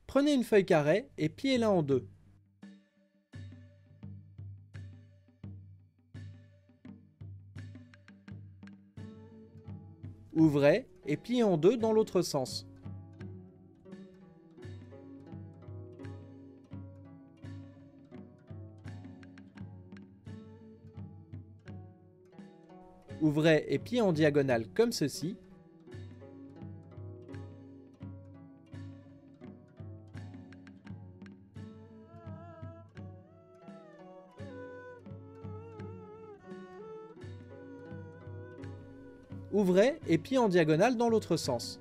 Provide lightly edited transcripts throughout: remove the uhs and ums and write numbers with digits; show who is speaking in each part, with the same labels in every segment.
Speaker 1: Prenez une feuille carrée et pliez-la en deux. Ouvrez et pliez en deux dans l'autre sens. Ouvrez et pliez en diagonale comme ceci. Ouvrez et pliez en diagonale dans l'autre sens.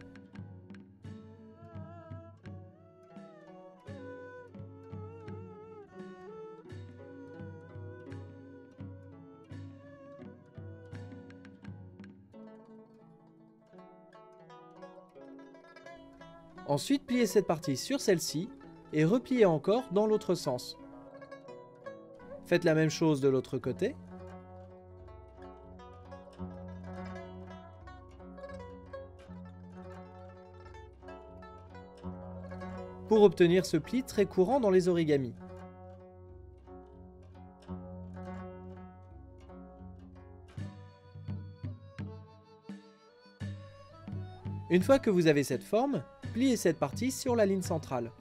Speaker 1: Ensuite, pliez cette partie sur celle-ci et repliez encore dans l'autre sens. Faites la même chose de l'autre côté. Pour obtenir ce pli très courant dans les origamis. Une fois que vous avez cette forme, pliez cette partie sur la ligne centrale.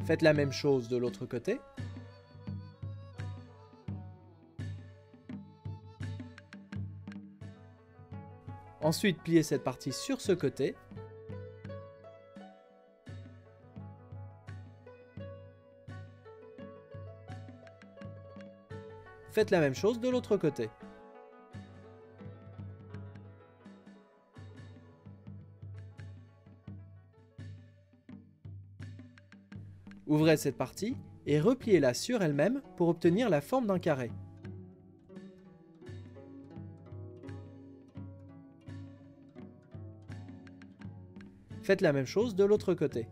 Speaker 1: Faites la même chose de l'autre côté. Ensuite, pliez cette partie sur ce côté. Faites la même chose de l'autre côté. Ouvrez cette partie et repliez-la sur elle-même pour obtenir la forme d'un carré. Faites la même chose de l'autre côté.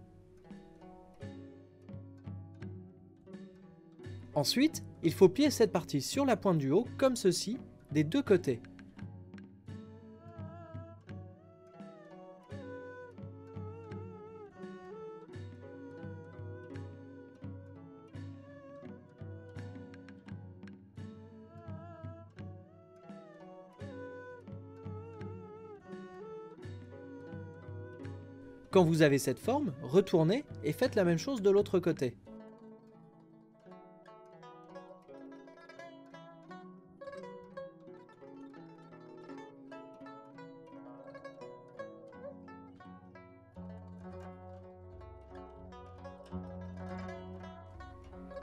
Speaker 1: Ensuite, il faut plier cette partie sur la pointe du haut, comme ceci, des deux côtés. Quand vous avez cette forme, retournez et faites la même chose de l'autre côté.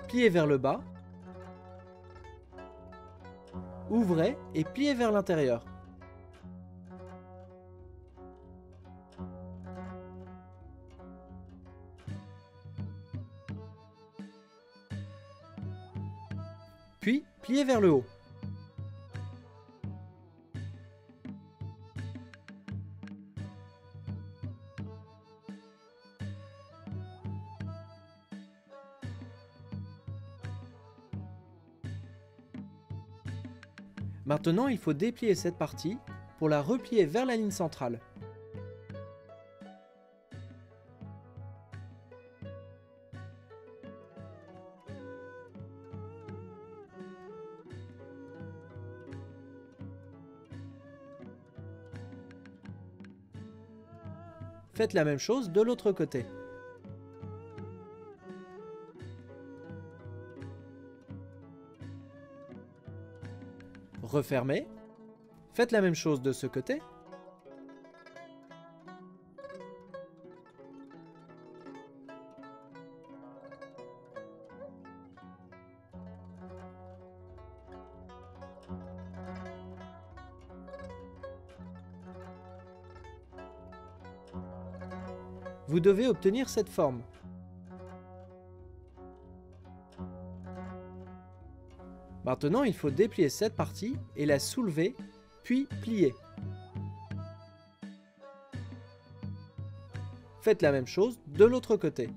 Speaker 1: Pliez vers le bas, ouvrez et pliez vers l'intérieur. Puis, pliez vers le haut. Maintenant, il faut déplier cette partie pour la replier vers la ligne centrale. Faites la même chose de l'autre côté. Refermez. Faites la même chose de ce côté. Vous devez obtenir cette forme. Maintenant, il faut déplier cette partie et la soulever, puis plier. Faites la même chose de l'autre côté.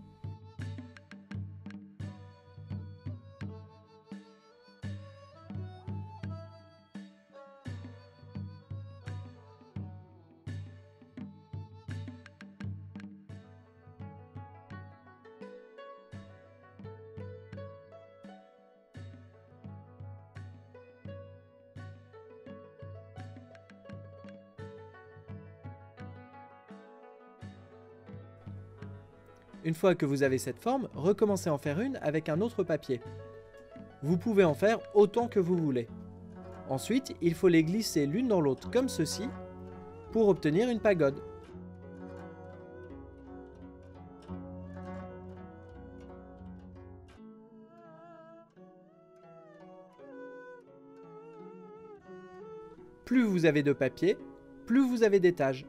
Speaker 1: Une fois que vous avez cette forme, recommencez à en faire une avec un autre papier. Vous pouvez en faire autant que vous voulez. Ensuite, il faut les glisser l'une dans l'autre comme ceci pour obtenir une pagode. Plus vous avez de papier, plus vous avez d'étages.